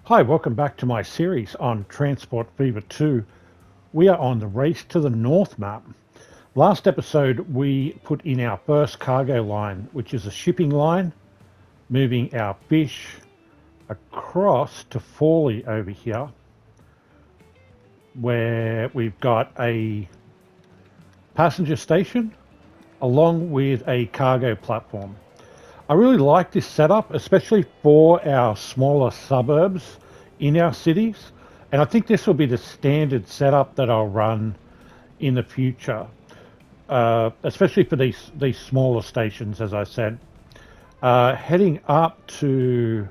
Hi, welcome back to my series on Transport Fever 2. We are on the Race to the North map. Last episode, we put in our first cargo line, which is a shipping line, moving our fish across to Fawley over here, where we've got a passenger station along with a cargo platform. I really like this setup, especially for our smaller suburbs in our cities. And I think this will be the standard setup that I'll run in the future, especially for these smaller stations, as I said. Heading up to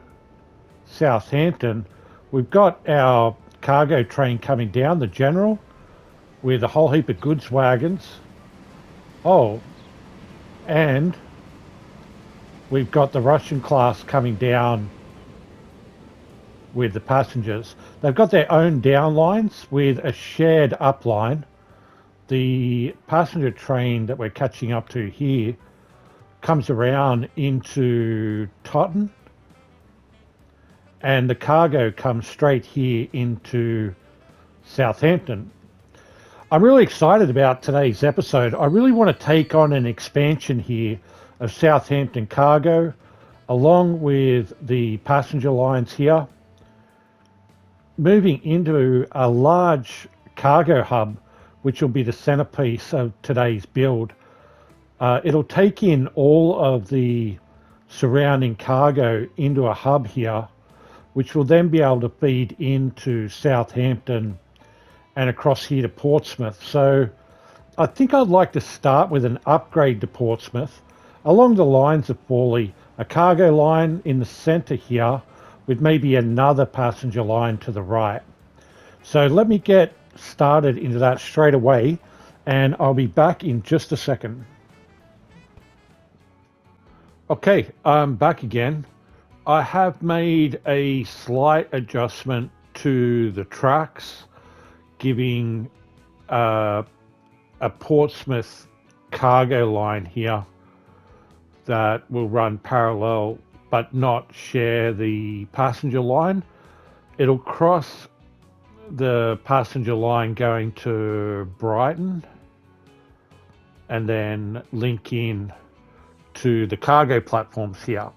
Southampton, we've got our cargo train coming down, the General, with a whole heap of goods wagons. Oh, and we've got the Russian class coming down with the passengers. They've got their own down lines with a shared up line. The passenger train that we're catching up to here comes around into Totten, and the cargo comes straight here into Southampton. I'm really excited about today's episode. I really want to take on an expansion here of Southampton cargo along with the passenger lines here, moving into a large cargo hub, which will be the centerpiece of today's build. It'll take in all of the surrounding cargo into a hub here, which will then be able to feed into Southampton and across here to Portsmouth. So I think I'd like to start with an upgrade to Portsmouth along the lines of Fawley, a cargo line in the center here with maybe another passenger line to the right. So let me get started into that straight away, and I'll be back in just a second. Okay, I'm back again. I have made a slight adjustment to the tracks, giving a Portsmouth cargo line here that will run parallel but not share the passenger line. It'll cross the passenger line going to Brighton and then link in to the cargo platforms here.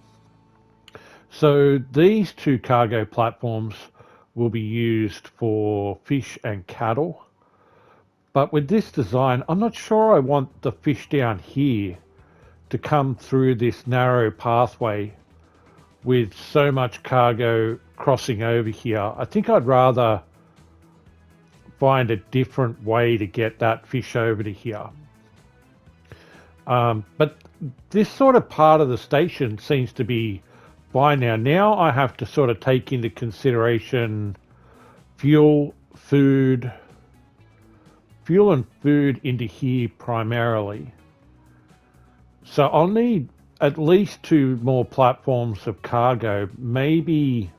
So these two cargo platforms will be used for fish and cattle. But with this design, I'm not sure I want the fish down here to come through this narrow pathway with so much cargo crossing over here. I think I'd rather find a different way to get that fish over to here. But this sort of part of the station seems to be fine now. Now I have to sort of take into consideration fuel and food into here primarily. So I'll need at least two more platforms of cargo, maybe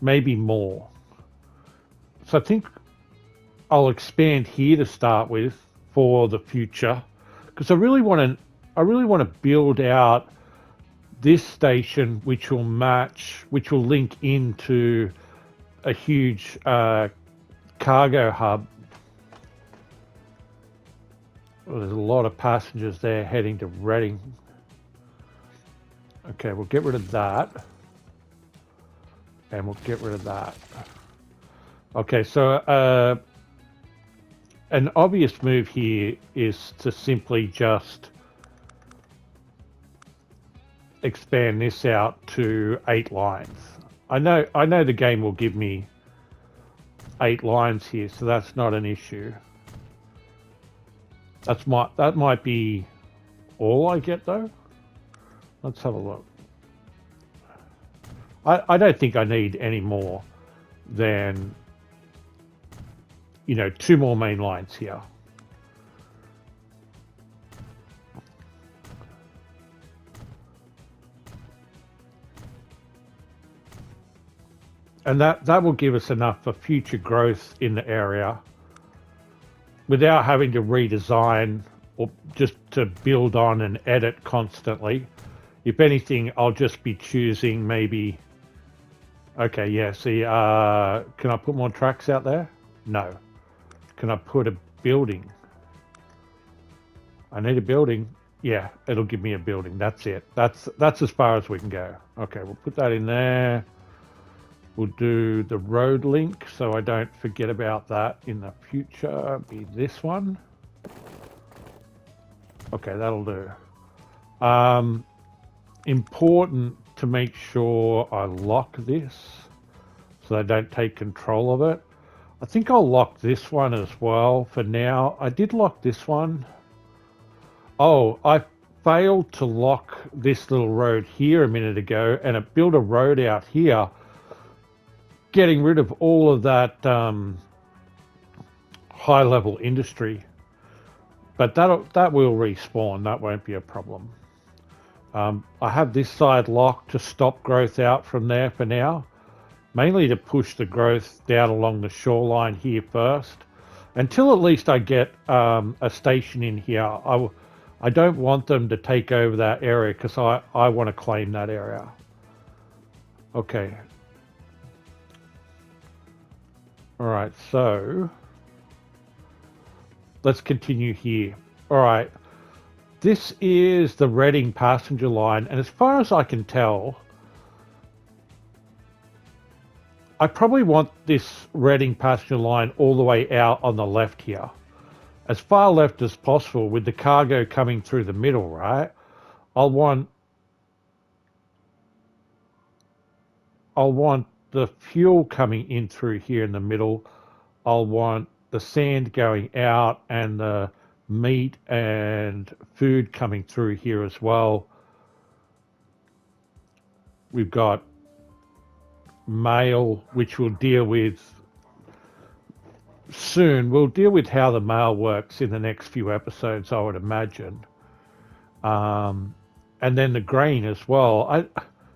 more. So I think I'll expand here to start with for the future, because I really want to build out this station, which will link into a huge cargo hub. Well, there's a lot of passengers there heading to Reading. Okay, we'll get rid of that. And we'll get rid of that. Okay, so an obvious move here is to simply just expand this out to 8 lines. I know the game will give me 8 lines here, so that's not an issue. That might be all I get though. Let's have a look. I don't think I need any more than 2 more main lines here. And that will give us enough for future growth in the area without having to redesign or just to build on and edit constantly. If anything, I'll just be choosing maybe Okay, yeah, see, can I put more tracks out there? No. Can I put a building? I need a building. Yeah, it'll give me a building. That's it. That's as far as we can go. Okay, we'll put that in there. We'll do the road link so I don't forget about that in the future. Be this one. Okay, that'll do. Important to make sure I lock this so they don't take control of it. I think I'll lock this one as well for now. I did lock this one. Oh, I failed to lock this little road here a minute ago, and it built a road out here, getting rid of all of that high-level industry. But that will respawn. That won't be a problem. I have this side locked to stop growth out from there for now, mainly to push the growth down along the shoreline here first, until at least I get a station in here. I don't want them to take over that area because I want to claim that area. Okay. All right, so let's continue here. All right. This is the Reading passenger line, and as far as I can tell, I probably want this Reading passenger line all the way out on the left here. As far left as possible with the cargo coming through the middle, right? I'll want the fuel coming in through here in the middle. I'll want the sand going out and the meat and food coming through here as well. We've got mail, which we'll deal with soon. We'll deal with how the mail works in the next few episodes, I would imagine. And then the grain as well.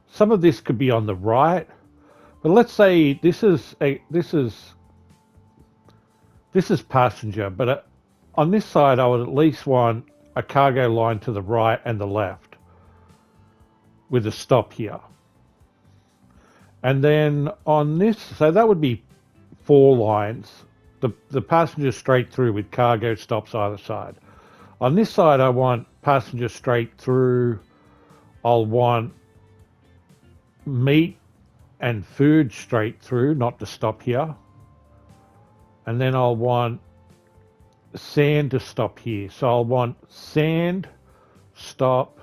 Some of this could be on the right, but let's say this is passenger, but on this side I would at least want a cargo line to the right and the left with a stop here. And then on this, so that would be 4 lines. The passenger straight through with cargo stops either side. On this side I want passenger straight through. I'll want meat and food straight through, not to stop here. And then I'll want sand to stop here. So I'll want sand, stop,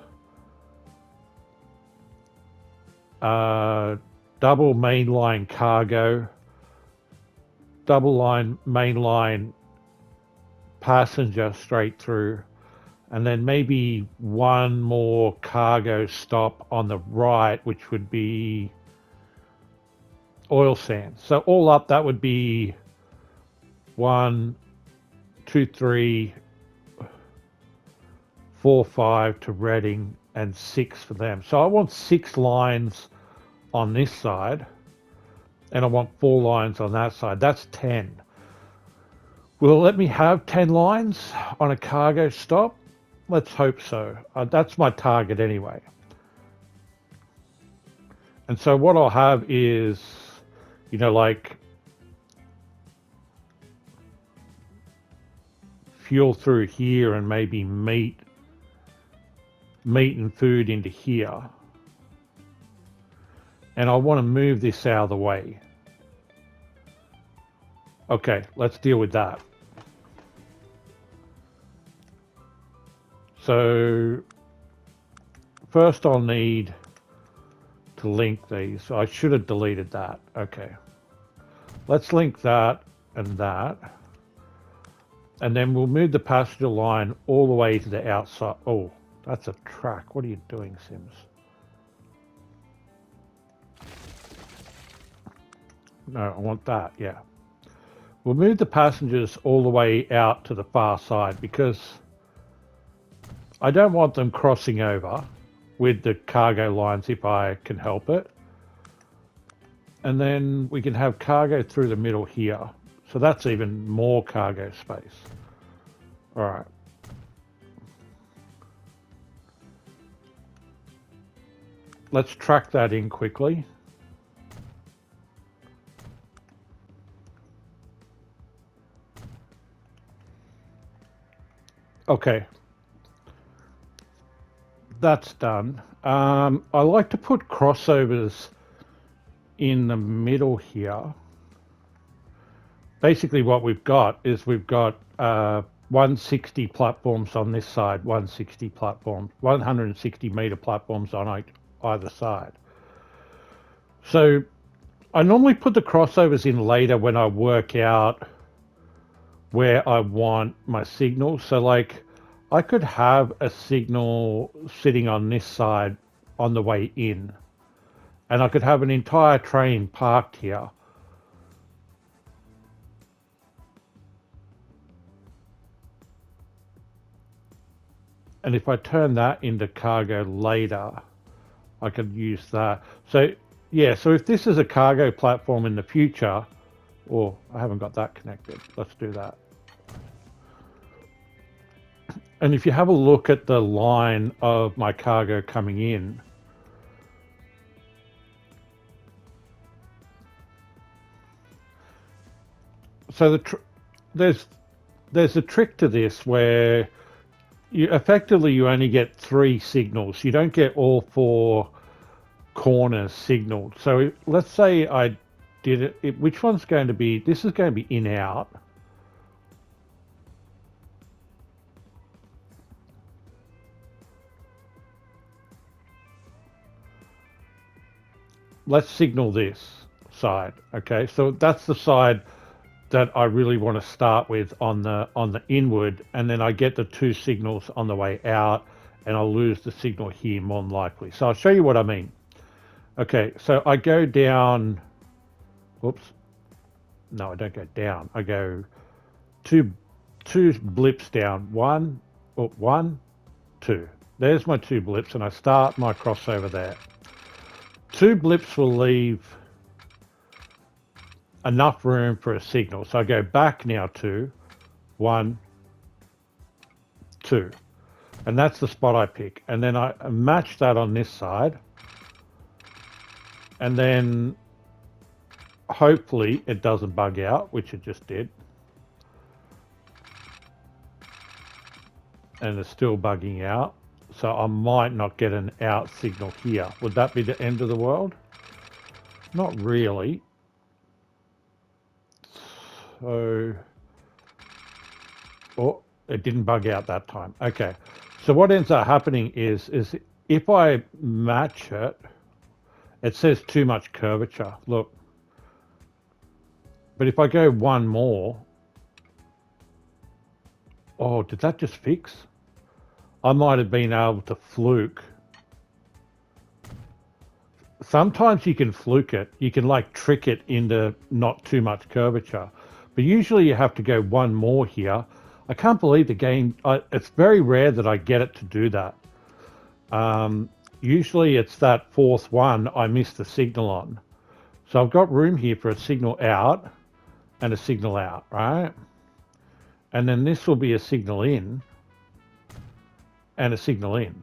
double mainline cargo, double line mainline passenger straight through, and then maybe one more cargo stop on the right, which would be oil sands. So all up, that would be 1, 2, 3, 4, 5 to Reading and 6 for them. So I want 6 lines on this side, and I want 4 lines on that side. That's 10. Will it let me have 10 lines on a cargo stop? Let's hope so. That's my target anyway. And so what I'll have is, like fuel through here and maybe meat and food into here. And I want to move this out of the way. Okay, let's deal with that. So first I'll need to link these. I should have deleted that. Okay. Let's link that and that. And then we'll move the passenger line all the way to the outside. Oh, that's a track. What are you doing, Sims? No, I want that, yeah. We'll move the passengers all the way out to the far side because I don't want them crossing over with the cargo lines if I can help it. And then we can have cargo through the middle here. So that's even more cargo space. All right. Let's track that in quickly. Okay, that's done. I like to put crossovers in the middle here. Basically, what we've got is we've got 160 platforms on this side, 160 platforms, 160-meter platforms on either side. So I normally put the crossovers in later when I work out where I want my signal. So like I could have a signal sitting on this side on the way in, and I could have an entire train parked here. And if I turn that into cargo later, I could use that. So yeah, so if this is a cargo platform in the future, or I haven't got that connected, let's do that. And if you have a look at the line of my cargo coming in, so there's a trick to this where you only get 3 signals. You don't get all 4 corners signaled. So let's say I did it. Which one's going to be? This is going to be in out. Let's signal this side. Okay, so that's the side that I really want to start with on the inward, and then I get the 2 signals on the way out, and I'll lose the signal here more than likely. So I'll show you what I mean. Okay, so I go down. Whoops. No, I don't go down. I go two blips down. One, oh, 1, 2. There's my 2 blips, and I start my crossover there. 2 blips will leave enough room for a signal. So I go back now to 1, 2. And that's the spot I pick. And then I match that on this side. And then hopefully it doesn't bug out, which it just did. And it's still bugging out. So I might not get an out signal here. Would that be the end of the world? Not really. So, oh, it didn't bug out that time. Okay. So what ends up happening is if I match it, it says too much curvature. Look. But if I go one more, oh, did that just fix? I might have been able to fluke. Sometimes you can fluke it. You can like trick it into not too much curvature. But usually you have to go one more here. I can't believe the game, it's very rare that I get it to do that. Usually it's that 4th one I missed the signal on. So I've got room here for a signal out and a signal out, right? And then this will be a signal in and a signal in.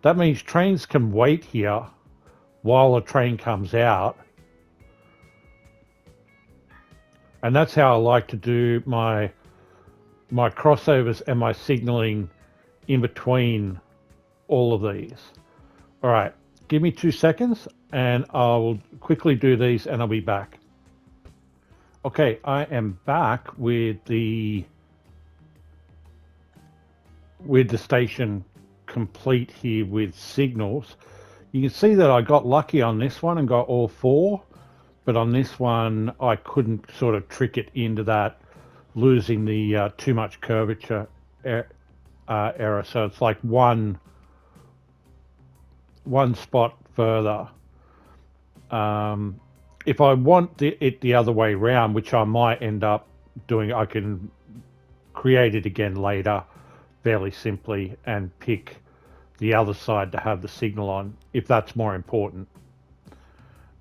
That means trains can wait here while a train comes out. And that's how I like to do my crossovers and my signaling in between all of these. All right, give me 2 seconds and I'll quickly do these and I'll be back. Okay, I am back with the station complete here with signals. You can see that I got lucky on this one and got all 4, but on this one I couldn't sort of trick it into that losing the too much curvature error. So it's like one spot further. If I want it the other way around, which I might end up doing, I can create it again later fairly simply and pick the other side to have the signal on if that's more important.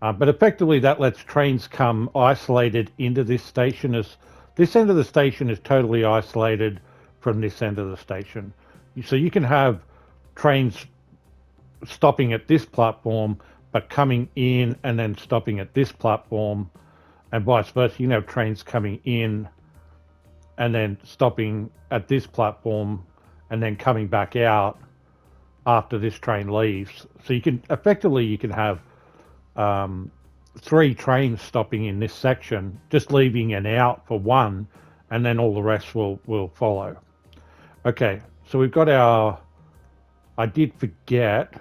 But effectively that lets trains come isolated into this station. As this end of the station is totally isolated from this end of the station. So you can have trains stopping at this platform but coming in and then stopping at this platform and vice versa. You can have trains coming in and then stopping at this platform and then coming back out after this train leaves. So you can effectively you can have 3 trains stopping in this section, just leaving an out for one, and then all the rest will follow. Okay, so we've got our. I did forget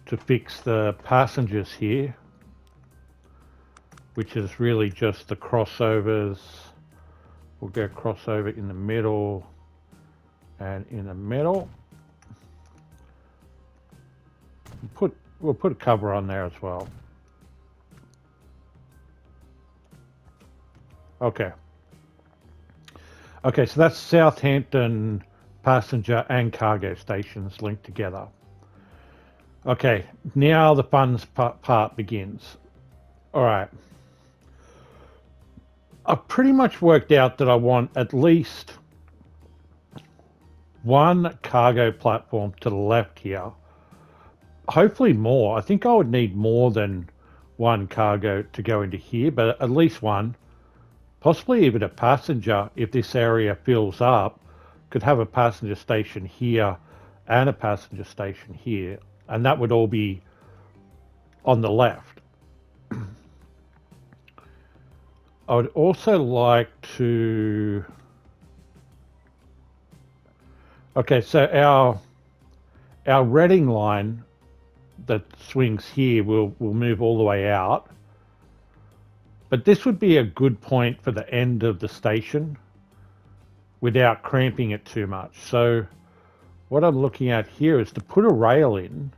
to fix the passengers here, which is really just the crossovers. We'll go crossover in the middle and in the middle. We'll put a cover on there as well. Okay. Okay, so that's Southampton passenger and cargo stations linked together. Okay, now the fun part begins. All right. I've pretty much worked out that I want at least one cargo platform to the left here. Hopefully more. I think I would need more than one cargo to go into here, but at least one. Possibly even a passenger if this area fills up. Could have a passenger station here and a passenger station here, and that would all be on the left. I would also like to. Okay, so our Reading line that swings here will move all the way out. But this would be a good point for the end of the station without cramping it too much. So what I'm looking at here is to put a rail in.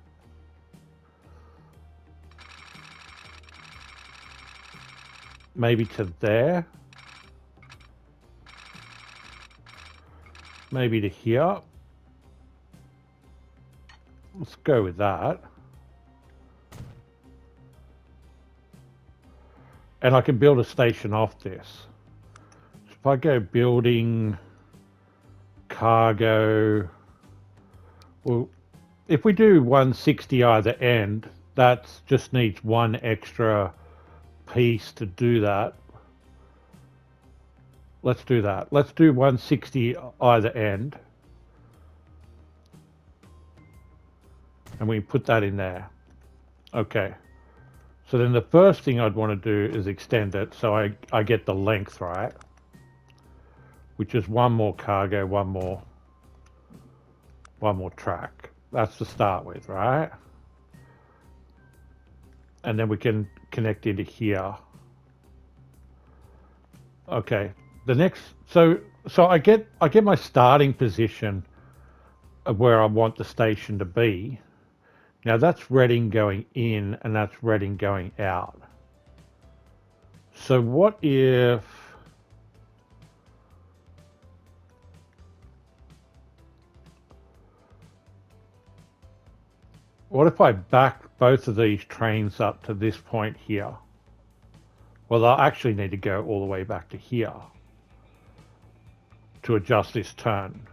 Maybe to there. Maybe to here. Let's go with that. And I can build a station off this. So if I go building cargo, well, if we do 160 either end, that just needs one extra piece to do that. Let's do that. Let's do 160 either end. And we put that in there. Okay. So then the first thing I'd want to do is extend it so I get the length right, which is one more cargo, one more track. That's to start with, right? And then we can connect into here. Okay. The next, so I get my starting position of where I want the station to be. Now that's Reading going in and that's Reading going out. So what if I back both of these trains up to this point here? Well, they'll actually need to go all the way back to here to adjust this turn.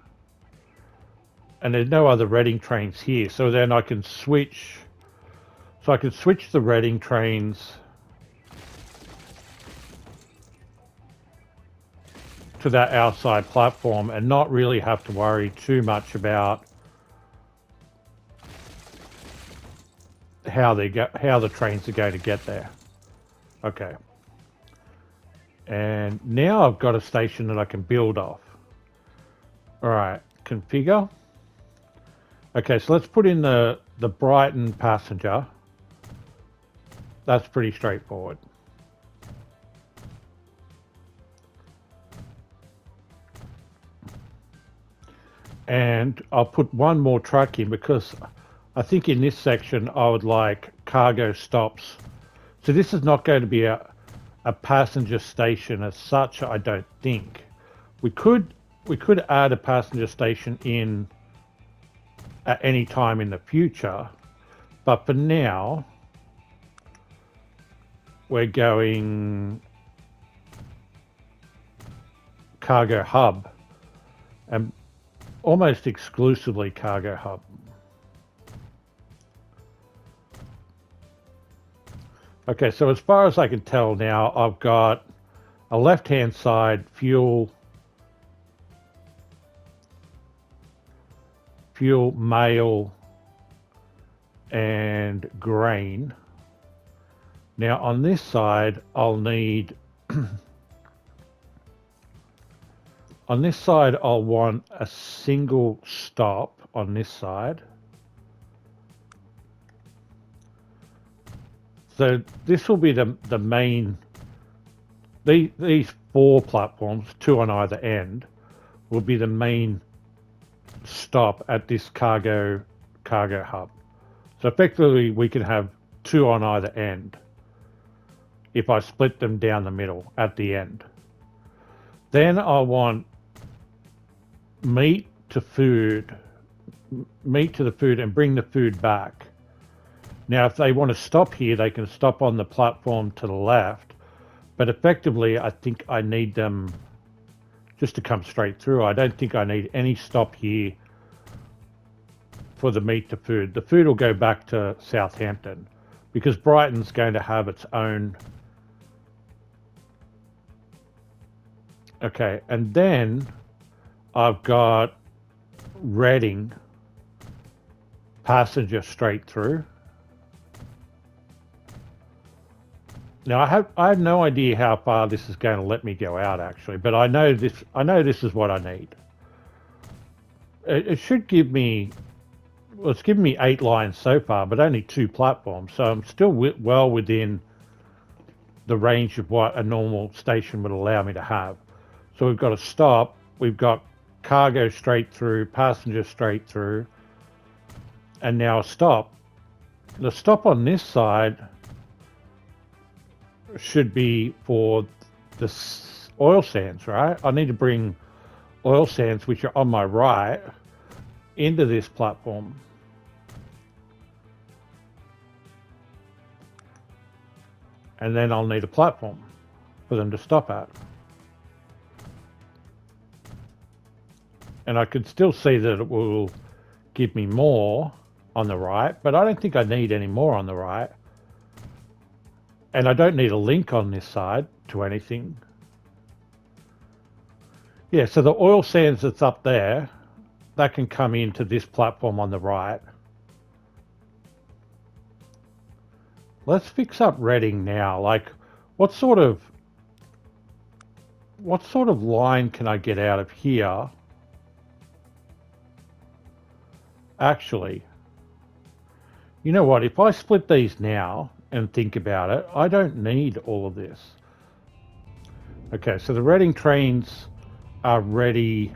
And there's no other Reading trains here, so then I can switch. So I can switch the Reading trains to that outside platform and not really have to worry too much about how the trains are going to get there. Okay. And now I've got a station that I can build off. All right, configure. Okay, so let's put in the Brighton passenger. That's pretty straightforward. And I'll put one more truck in because I think in this section I would like cargo stops. So this is not going to be a passenger station as such, I don't think. We could add a passenger station in at any time in the future, but for now we're going cargo hub and almost exclusively cargo hub. Okay, so as far as I can tell now, I've got a left-hand side fuel fuel, mail, and grain. Now on this side, I'll need, on this side, I'll want a single stop on this side. So this will be the main, these 4 platforms, 2 on either end, will be the main stop at this cargo hub. So effectively we can have 2 on either end if I split them down the middle at the end. Then I want meat to the food and bring the food back. Now if they want to stop here, they can stop on the platform to the left, but effectively I think I need them just to come straight through. I don't think I need any stop here for the meat to food. The food will go back to Southampton because Brighton's going to have its own. Okay, and then I've got Reading passenger straight through. Now I have no idea how far this is going to let me go out actually, but I know this is what I need. It should give me, well, it's given me 8 lines so far, but only 2 platforms, so I'm still well within the range of what a normal station would allow me to have. So we've got a stop, we've got cargo straight through, passenger straight through, and now a stop. The stop on this side should be for the oil sands, right? I need to bring oil sands, which are on my right, into this platform. And then I'll need a platform for them to stop at. And I can still see that it will give me more on the right, but I don't think I need any more on the right. And I don't need a link on this side to anything. Yeah, so the oil sands that's up there, that can come into this platform on the right. Let's fix up Reading now. Like, what sort of line can I get out of here? Actually, you know what? If I split these now and think about it, I don't need all of this. Okay, so the Reading trains are ready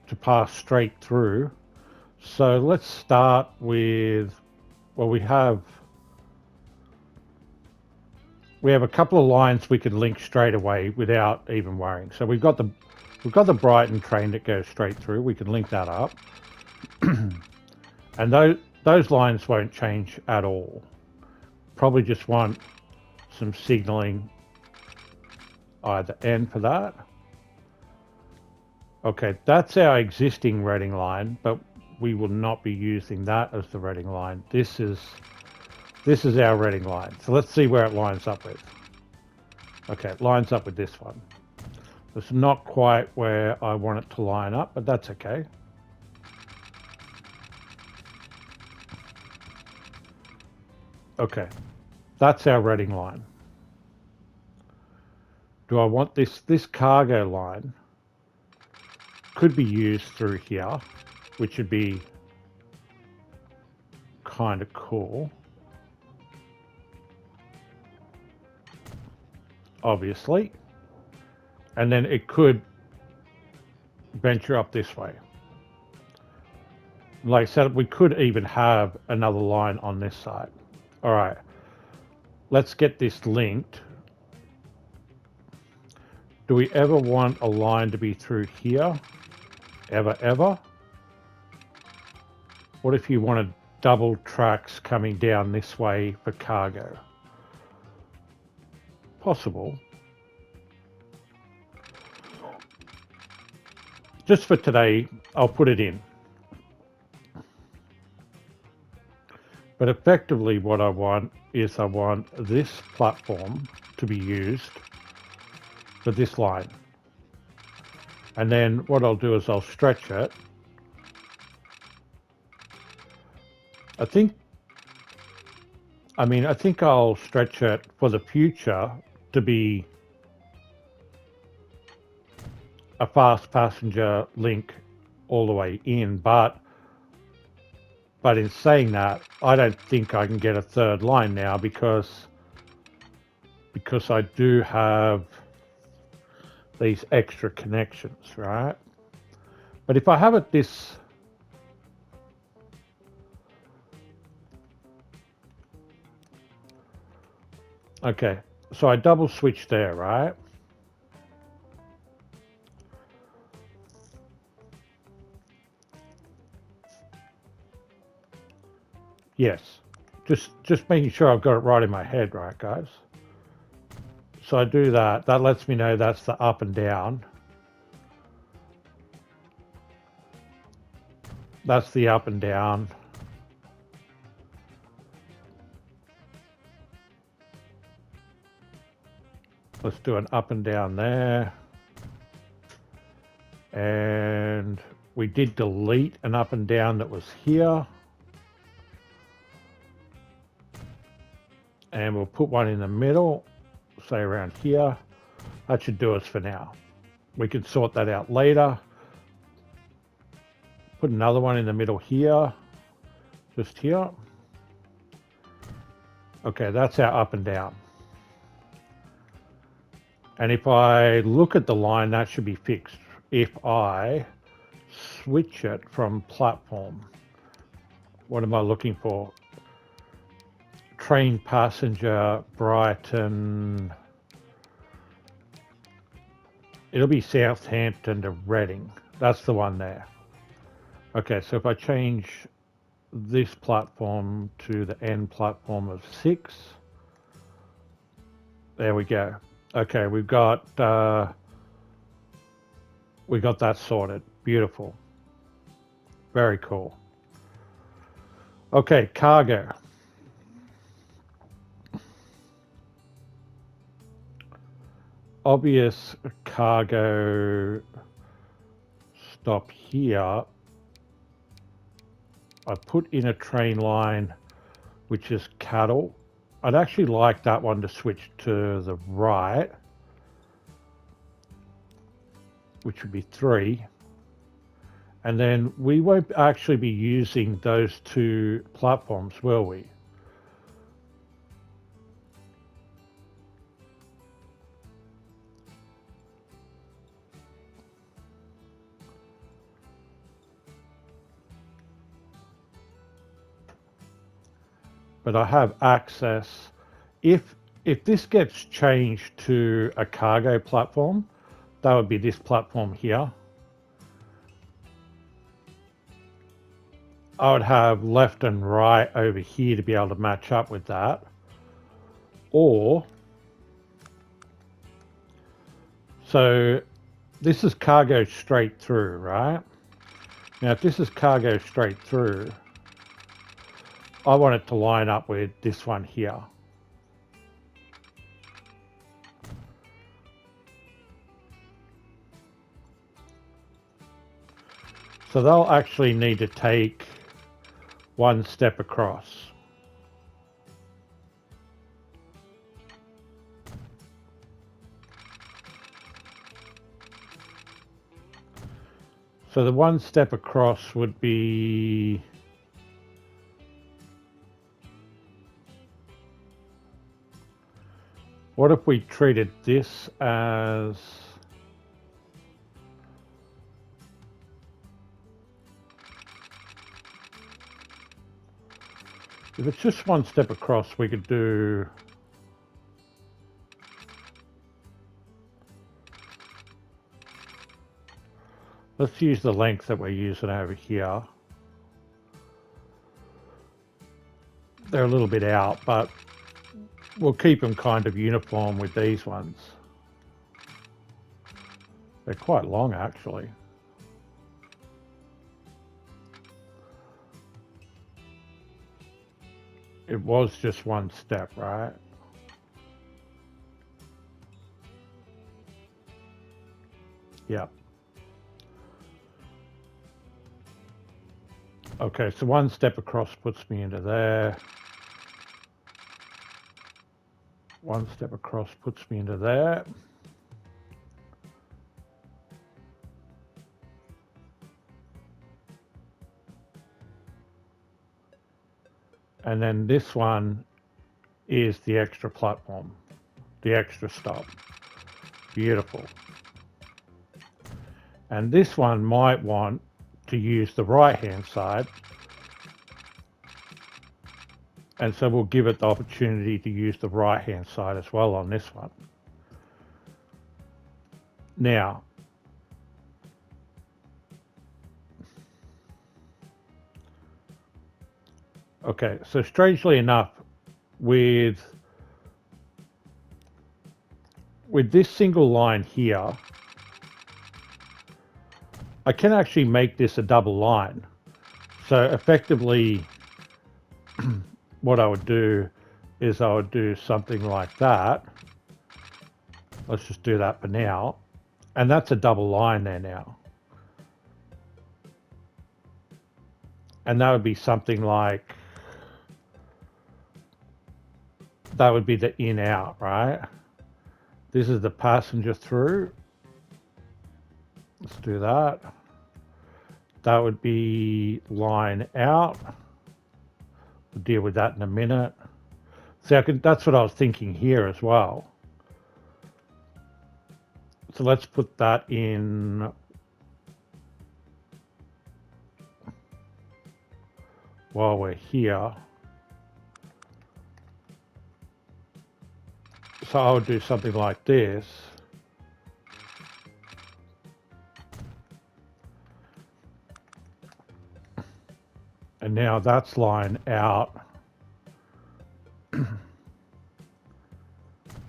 to pass straight through. So let's start with, well, we have a couple of lines we can link straight away without even worrying. So we've got the Brighton train that goes straight through. We can link that up. And those lines won't change at all. Probably just want some signaling either end for that. Okay, that's our existing Reading line, but we will not be using that as the Reading line. This is our Reading line. So let's see where it lines up with. Okay, it lines up with this one. It's not quite where I want it to line up, but that's okay. Okay, that's our Reading line. Do I want this cargo line? Could be used through here, which would be kind of cool. Obviously. And then it could venture up this way. Like I said, we could even have another line on this side. All right, let's get this linked. Do we ever want a line to be through here? Ever? What if you wanted double tracks coming down this way for cargo? Possible. Just for today, I'll put it in. But effectively what I want is I want this platform to be used for this line. And then what I'll do is I'll stretch it. I think I'll stretch it for the future to be a fast passenger link all the way in, but in saying that, I don't think I can get a third line now because I do have these extra connections, right? But if I have it this, okay, so I double switch there, right? Yes, just making sure I've got it right in my head, right, guys? So I do that. That lets me know that's the up and down. That's the up and down. Let's do an up and down there. And we did delete an up and down that was here. And we'll put one in the middle, say around here. That should do us for now. We can sort that out later. Put another one in the middle here, just here. Okay, that's our up and down. And if I look at the line, that should be fixed. If I switch it from platform, what am I looking for? Train passenger, Brighton. It'll be Southampton to Reading. That's the one there. Okay, so if I change this platform to the end platform of 6, there we go. Okay, we've got that sorted. Beautiful. Very cool. Okay, cargo. Obvious cargo stop here. I put in a train line, which is cattle. I'd actually like that one to switch to the right, which would be 3. And then we won't actually be using those 2 platforms, will we? But I have access. If this gets changed to a cargo platform, that would be this platform here. I would have left and right over here to be able to match up with that. Or, so this is cargo straight through, right? Now, if this is cargo straight through, I want it to line up with this one here. So they'll actually need to take one step across. So the one step across would be what if we treated this as if it's just one step across, we could do let's use the length that we're using over here. They're a little bit out, but we'll keep them kind of uniform with these ones. They're quite long, actually. It was just one step, right? Yep. Okay, so one step across puts me into there. One step across puts me into there. And then this one is the extra platform, the extra stop. Beautiful. And this one might want to use the right-hand side. And so we'll give it the opportunity to use the right-hand side as well on this one. Now, okay, so strangely enough, with this single line here, I can actually make this a double line. So effectively, what I would do is I would do something like that. Let's just do that for now. And that's a double line there now. And that would be something like, that would be the in out, right? This is the passenger through. Let's do that. That would be line out. We'll deal with that in a minute. So that's what I was thinking here as well. So let's put that in while we're here. So I would do something like this. And now that's line out.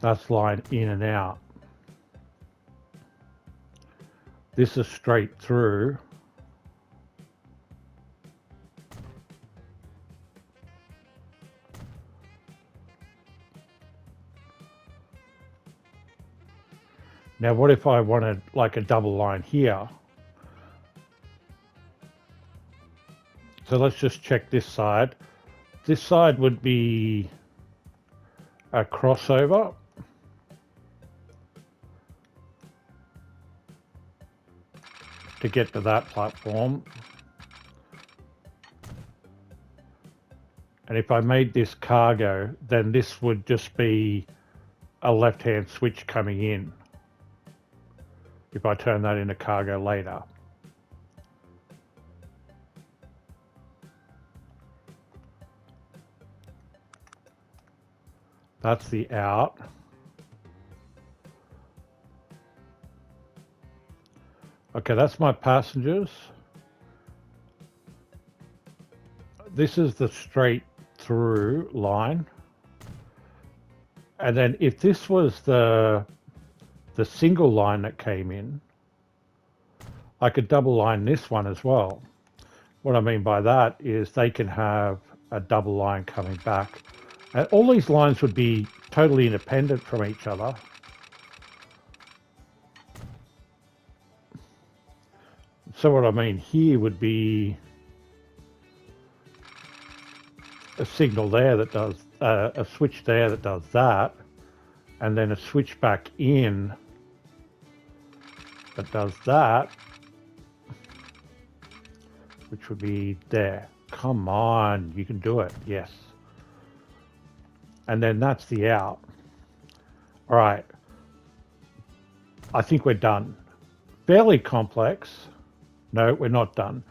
That's line in and out. This is straight through. Now, what if I wanted like a double line here? So let's just check this side. This side would be a crossover. To get to that platform. And if I made this cargo, then this would just be a left-hand switch coming in. If I turn that into cargo later. That's the out. Okay, that's my passengers. This is the straight through line. And then if this was the single line that came in, I could double line this one as well. What I mean by that is they can have a double line coming back. And all these lines would be totally independent from each other. So what I mean here would be a signal there that does, a switch there that does that, and then a switch back in that does that, which would be there. Come on, you can do it, yes. And then that's the out. All right, I think we're done. Fairly complex. No, we're not done.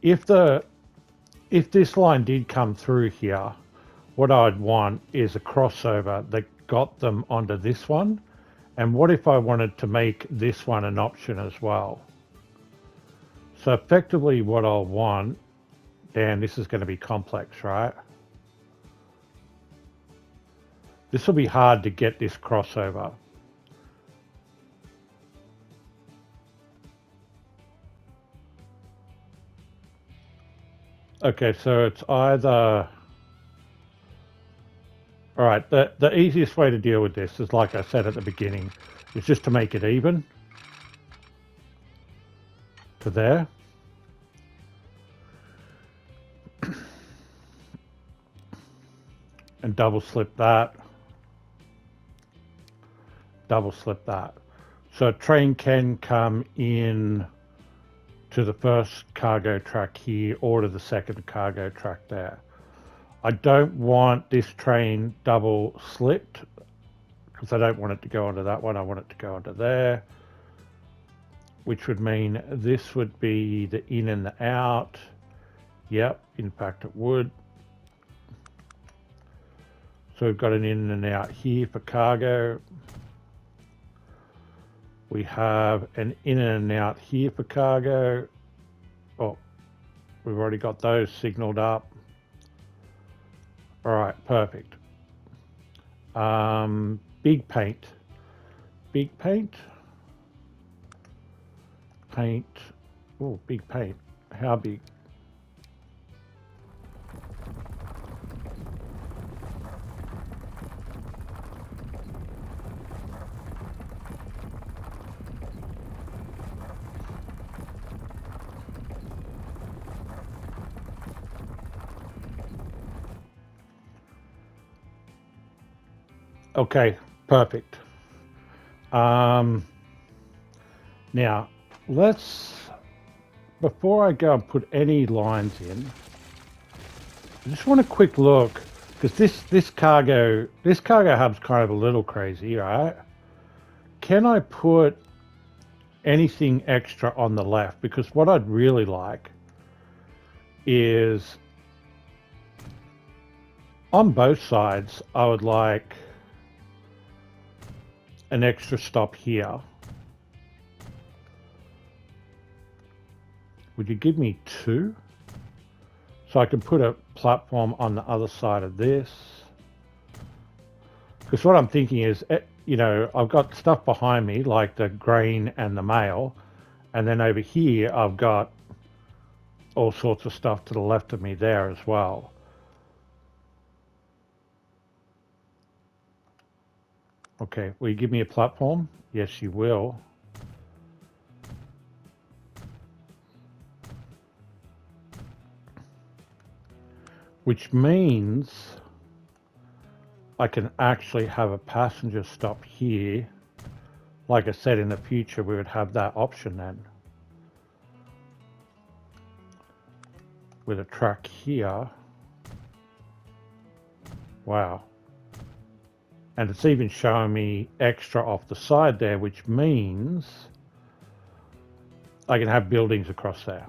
If this line did come through here, what I'd want is a crossover that got them onto this one. And what if I wanted to make this one an option as well? So effectively what I'll want, Dan, this is going to be complex, right? This will be hard to get this crossover. Okay, so it's either... All right, the easiest way to deal with this is, like I said at the beginning, is just to make it even to there. and double slip that, double slip that. So a train can come in to the first cargo track here or to the second cargo track there. I don't want this train double slipped because I don't want it to go onto that one. I want it to go onto there, which would mean this would be the in and the out. Yep, in fact it would. So we've got an in and out here for cargo. We have an in and out here for cargo. Oh, we've already got those signaled up. All right, perfect. Big paint. Big paint. Paint. Oh, big paint. How big? Okay, perfect. Now, before I go and put any lines in, I just want a quick look, because this cargo hub's kind of a little crazy, right? Can I put anything extra on the left? Because what I'd really like is on both sides, I would like an extra stop here. Would you give me 2? So I can put a platform on the other side of this. Because what I'm thinking is, you know, I've got stuff behind me like the grain and the mail. And then over here, I've got all sorts of stuff to the left of me there as well. Okay, will you give me a platform? Yes, you will. Which means I can actually have a passenger stop here. Like I said, in the future, we would have that option then. With a track here. Wow. And it's even showing me extra off the side there, which means I can have buildings across there.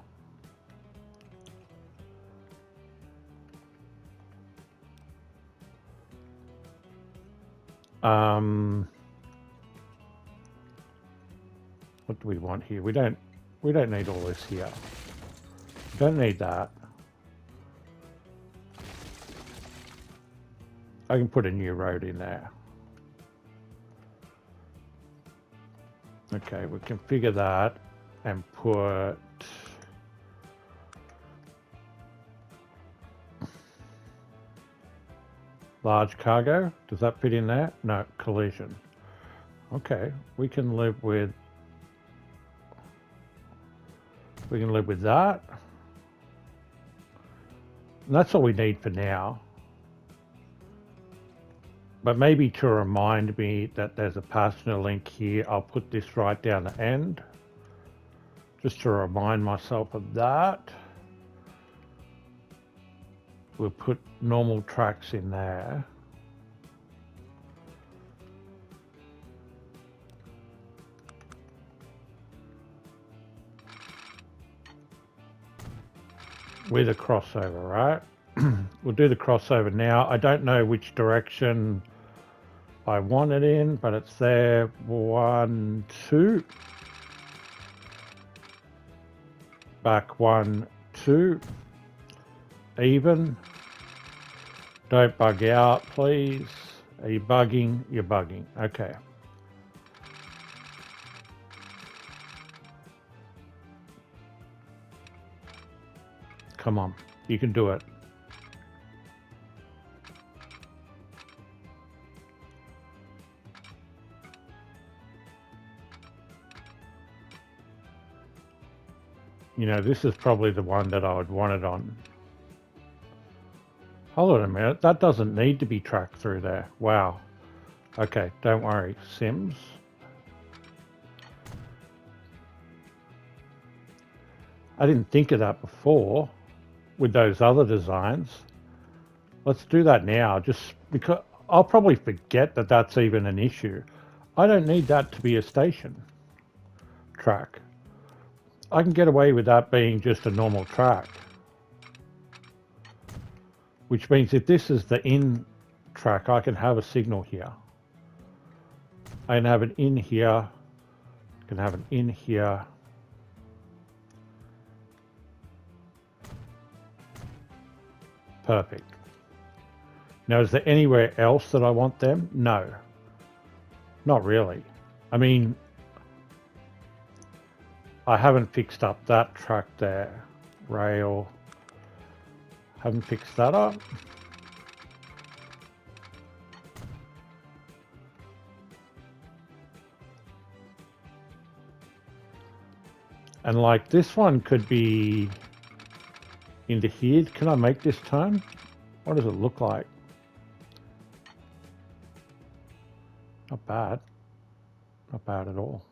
What do we want here? We don't need all this here. Don't need that. I can put a new road in there. Okay, we configure that and put large cargo. Does that fit in there? No, collision. Okay, we can live with that. And that's all we need for now. But maybe to remind me that there's a passenger link here, I'll put this right down the end. Just to remind myself of that. We'll put normal tracks in there. With a crossover, right? We'll do the crossover now. I don't know which direction I want it in, but it's there. 1, 2. Back 1, 2. Even. Don't bug out, please. Are you bugging? You're bugging. Okay. Come on. You can do it. You know, this is probably the one that I would want it on. Hold on a minute. That doesn't need to be tracked through there. Wow. Okay, don't worry, Sims. I didn't think of that before with those other designs. Let's do that now, just because I'll probably forget that that's even an issue. I don't need that to be a station track. I can get away with that being just a normal track. Which means if this is the in track, I can have a signal here. I can have an in here. I can have an in here. Perfect. Now, is there anywhere else that I want them? No, not really. I mean, I haven't fixed up that track there. Rail. Haven't fixed that up. And like this one could be into here. Can I make this turn? What does it look like? Not bad. Not bad at all.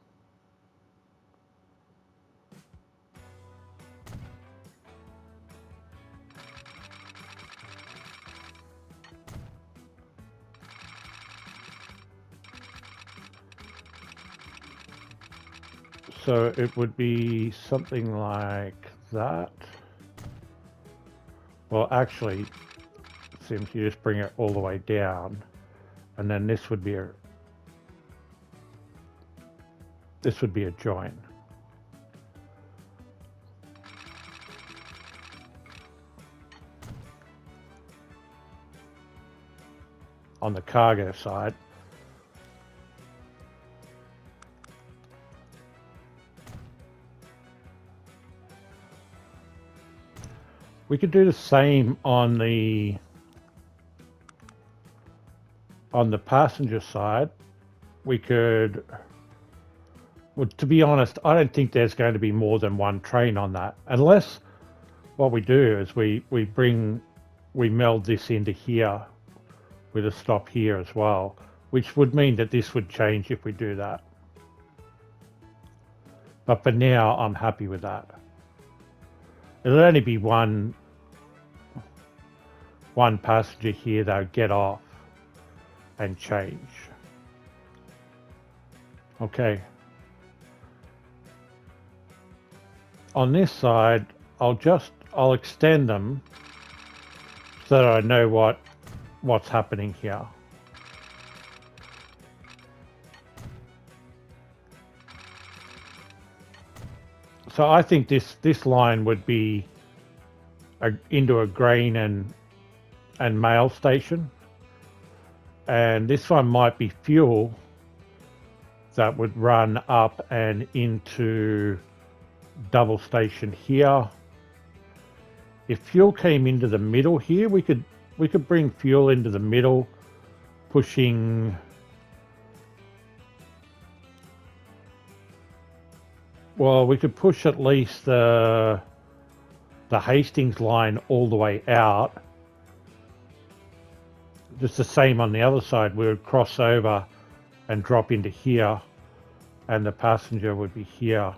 So it would be something like that. Well, actually, it seems you just bring it all the way down, and then this would be a join. On the cargo side. We could do the same on the passenger side. We could, well, to be honest, I don't think there's going to be more than one train on that, unless what we do is we meld this into here with a stop here as well, which would mean that this would change if we do that. But for now, I'm happy with that. It'll only be one passenger here that'll get off and change. Okay. On this side, I'll extend them so that I know what's happening here. So I think this line would be into a grain and mail station, and this one might be fuel that would run up and into double station here. If fuel came into the middle here, we could bring fuel into the middle, pushing. Well, we could push at least the Hastings line all the way out. Just the same on the other side. We would cross over and drop into here, and the passenger would be here.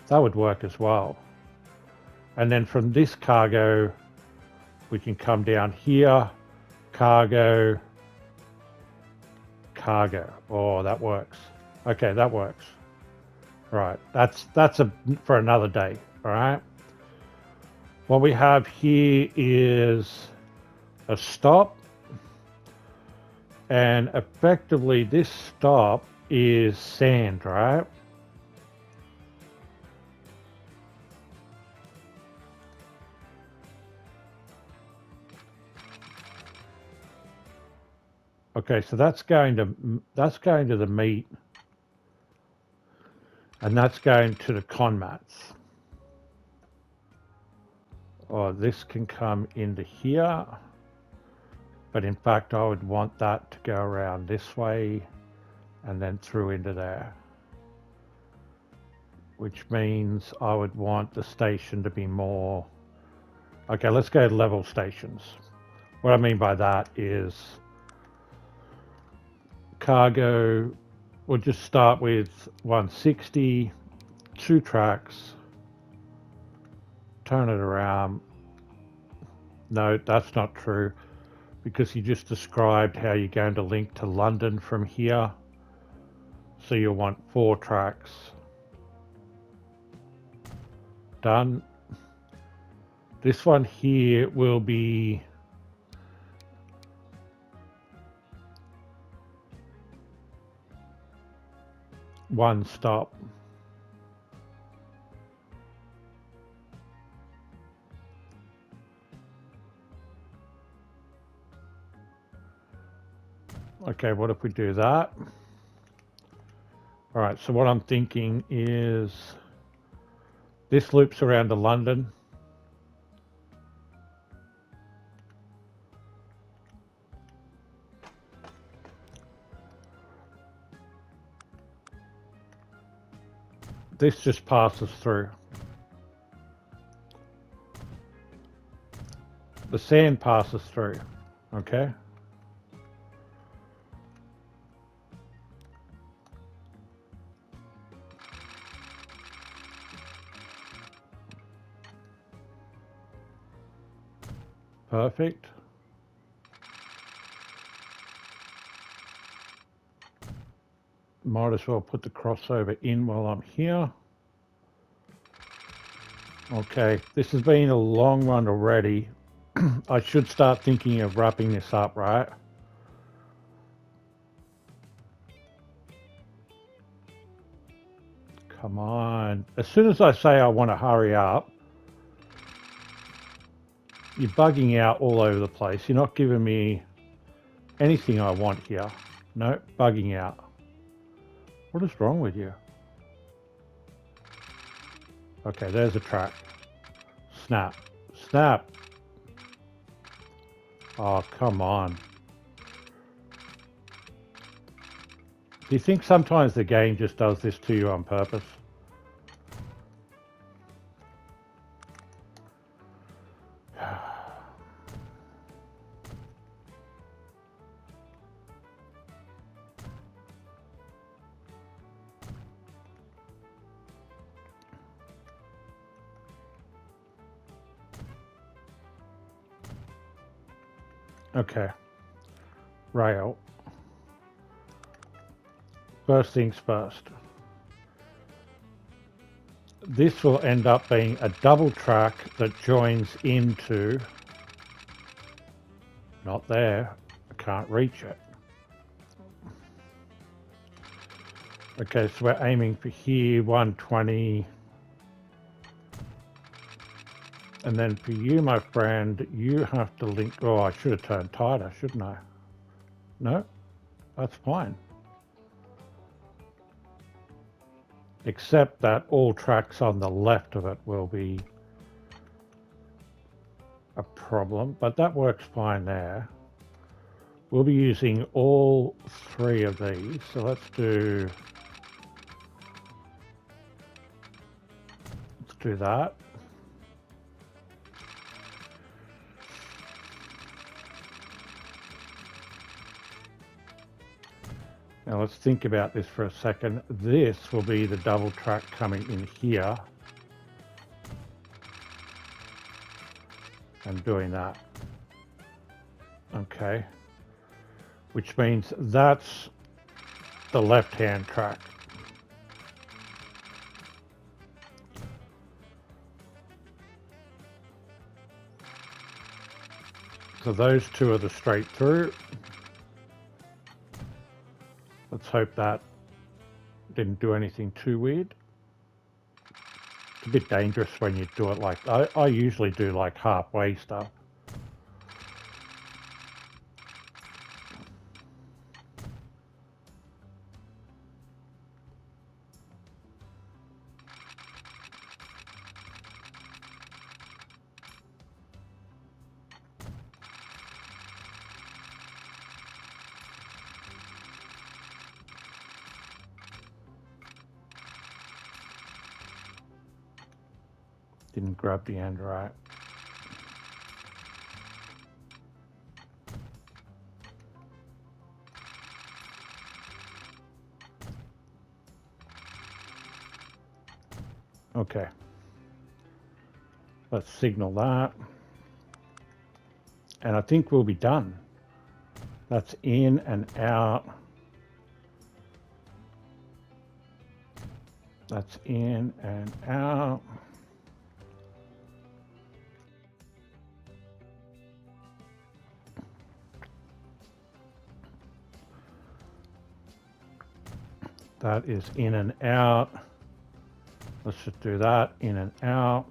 That would work as well. And then from this cargo, we can come down here, cargo. Oh, that works. Okay, that works. Right, that's for another day. All right. What we have here is a stop, and effectively this stop is sand, right? Okay, so that's going to the meat, and that's going to the conmats. Or this can come into here, but in fact I would want that to go around this way and then through into there, which means I would want the station to be more. Okay, let's go to level stations. What I mean by that is cargo, we'll just start with 160, 2 tracks, turn it around. No, that's not true, because you just described how you're going to link to London from here. So you'll want 4 tracks. Done. This one here will be one stop. Okay, what if we do that? All right, so what I'm thinking is this loops around to London. This just passes through. The sand passes through, okay? Perfect. Might as well put the crossover in while I'm here. Okay, this has been a long one already. I should start thinking of wrapping this up, right? Come on. As soon as I say I want to hurry up, you're bugging out all over the place. You're not giving me anything I want here. No, bugging out. What is wrong with you? Okay, there's a track. Snap. Snap. Oh, come on. Do you think sometimes the game just does this to you on purpose? Okay. Rail. First things first. This will end up being a double track that joins into... Not there. I can't reach it. Okay, so we're aiming for here, 120. And then for you, my friend, you have to link... Oh, I should have turned tighter, shouldn't I? No, that's fine. Except that all tracks on the left of it will be a problem, but that works fine there. We'll be using all 3 of these, so let's do that. Now let's think about this for a second. This will be the double track coming in here and doing that. Okay. Which means that's the left-hand track. So those 2 are the straight through. Let's hope that didn't do anything too weird. It's a bit dangerous when you do it like... I usually do like halfway stuff. Didn't grab the end right. Okay. Let's signal that. And I think we'll be done. That's in and out. That's in and out. That is in and out. Let's just do that, in and out.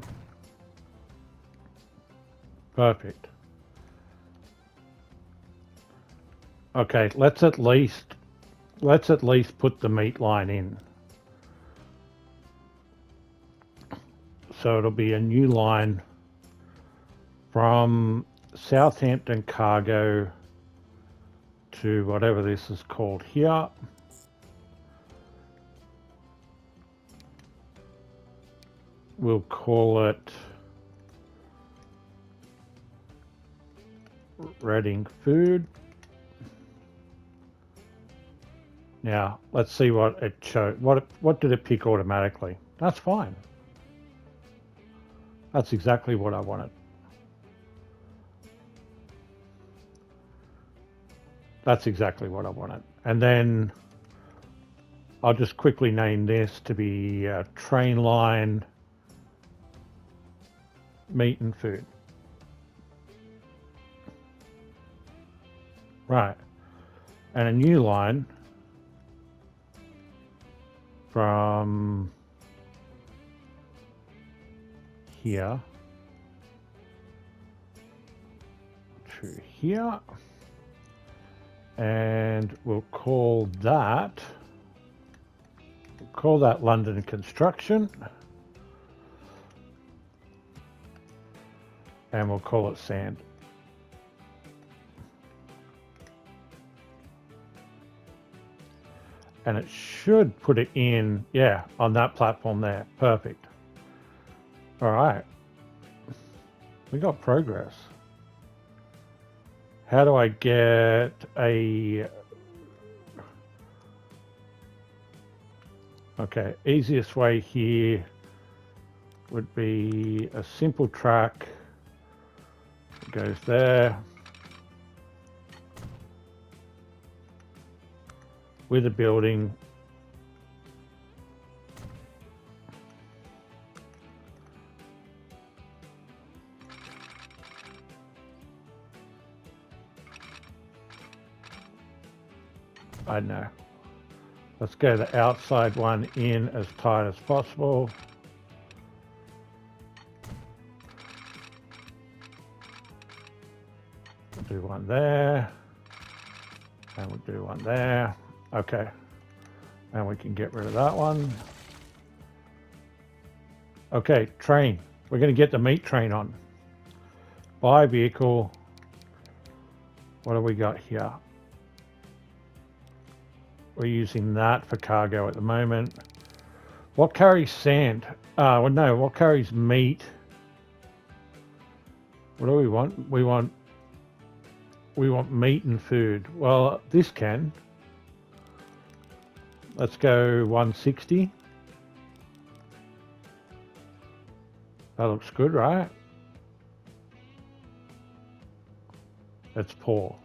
Perfect. Okay, let's at least put the meat line in. So it'll be a new line from Southampton Cargo to whatever this is called here. We'll call it Reading Food. Now, let's see what it showed. What did it pick automatically? That's fine. That's exactly what I wanted. That's exactly what I wanted. And then I'll just quickly name this to be train line meat and food. Right. And a new line from here to here. And we'll call that London Construction. And we'll call it sand. And it should put it in, yeah, on that platform there. Perfect. All right. We got progress. How do I get a... Okay, easiest way here would be a simple track. It goes there. With a building. I know. Let's go the outside one in as tight as possible. We'll do one there. And we'll do one there. Okay. And we can get rid of that one. Okay, train. We're going to get the meat train on. Buy vehicle. What do we got here? We're using that for cargo at the moment. What carries sand? Well, no, what carries meat? What do we want? We want meat and food. Well, this can. Let's go 160. That looks good, right? That's poor.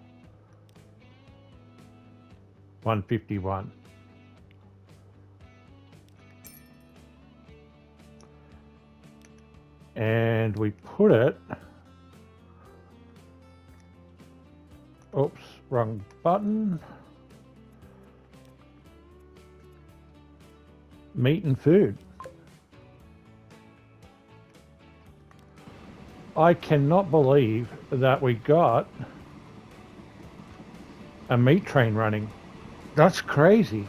151. And we put it... Oops, wrong button. Meat and food. I cannot believe that we got a meat train running. That's crazy.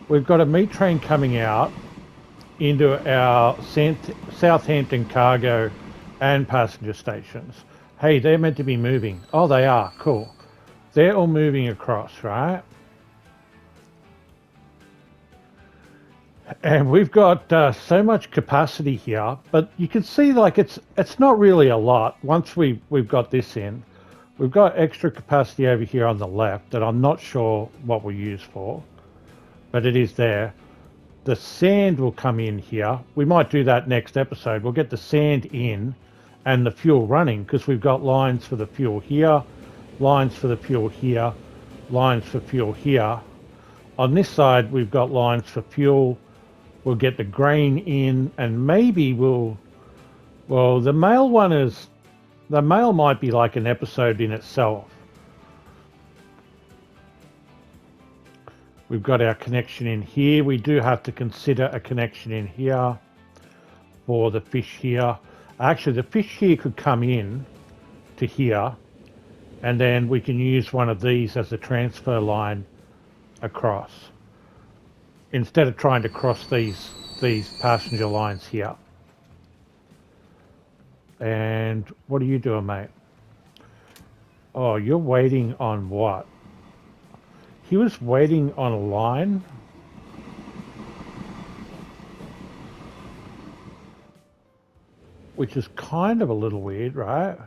We've got a meat train coming out into our Southampton cargo and passenger stations. Hey, they're meant to be moving. Oh, they are. Cool. They're all moving across, right? And we've got so much capacity here, but you can see like it's not really a lot once we've got this in. We've got extra capacity over here on the left that I'm not sure what we use for, but it is there. the sand will come in here. We might do that next episode. We'll get the sand in and the fuel running, because we've got lines for the fuel here, lines for the fuel here, lines for fuel here. On this side, we've got lines for fuel. We'll get the grain in, and maybe well, the mail might be like an episode in itself. We've got our connection in here. We do have to consider a connection in here for the fish here. Actually, the fish here could come in to here, and then we can use one of these as a transfer line across, instead of trying to cross these passenger lines here. And what are you doing, mate? Oh, you're waiting on what? He was waiting on a line. Which is kind of a little weird, right?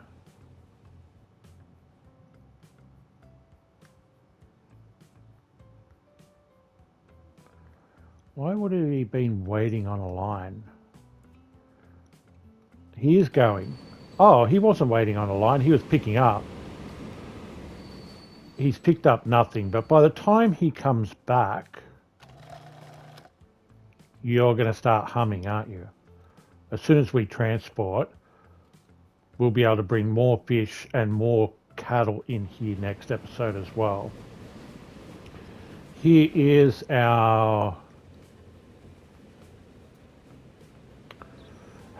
Why would he have been waiting on a line? He is going. Oh, he wasn't waiting on a line. He was picking up. He's picked up nothing, but by the time he comes back, you're going to start humming, aren't you? As soon as we transport, we'll be able to bring more fish and more cattle in here next episode as well. Here is our...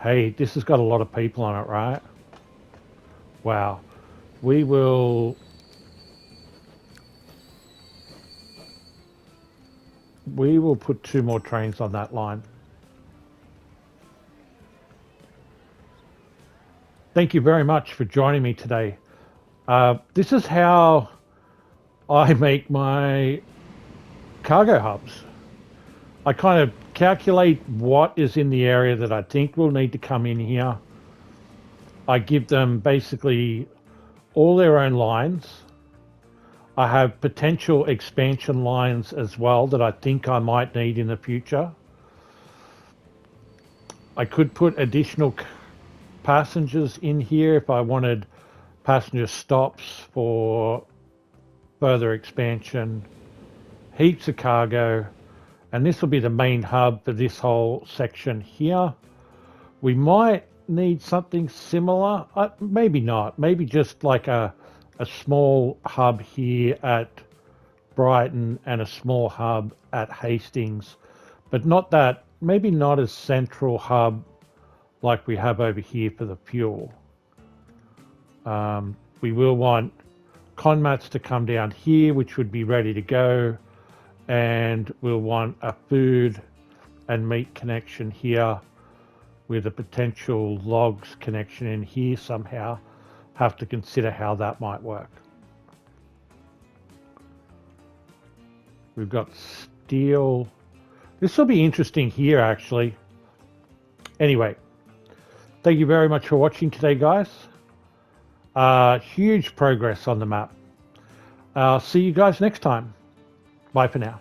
Hey, this has got a lot of people on it, right? Wow. We will put 2 more trains on that line. Thank you very much for joining me today. This is how I make my cargo hubs. I kind of calculate what is in the area that I think will need to come in here. I give them basically all their own lines. I have potential expansion lines as well that I think I might need in the future. I could put additional passengers in here if I wanted passenger stops for further expansion. Heaps of cargo. And this will be the main hub for this whole section here. We might need something similar. Maybe not. Maybe just like a small hub here at Brighton and a small hub at Hastings. But not that, maybe not a central hub like we have over here for the fuel. We will want conmats to come down here, which would be ready to go. And we'll want a food and meat connection here with a potential logs connection in here somehow. Have to consider how that might work. We've got steel. This will be interesting here, actually. Anyway, thank you very much for watching today, guys. Huge progress on the map. I'll see you guys next time. Bye for now.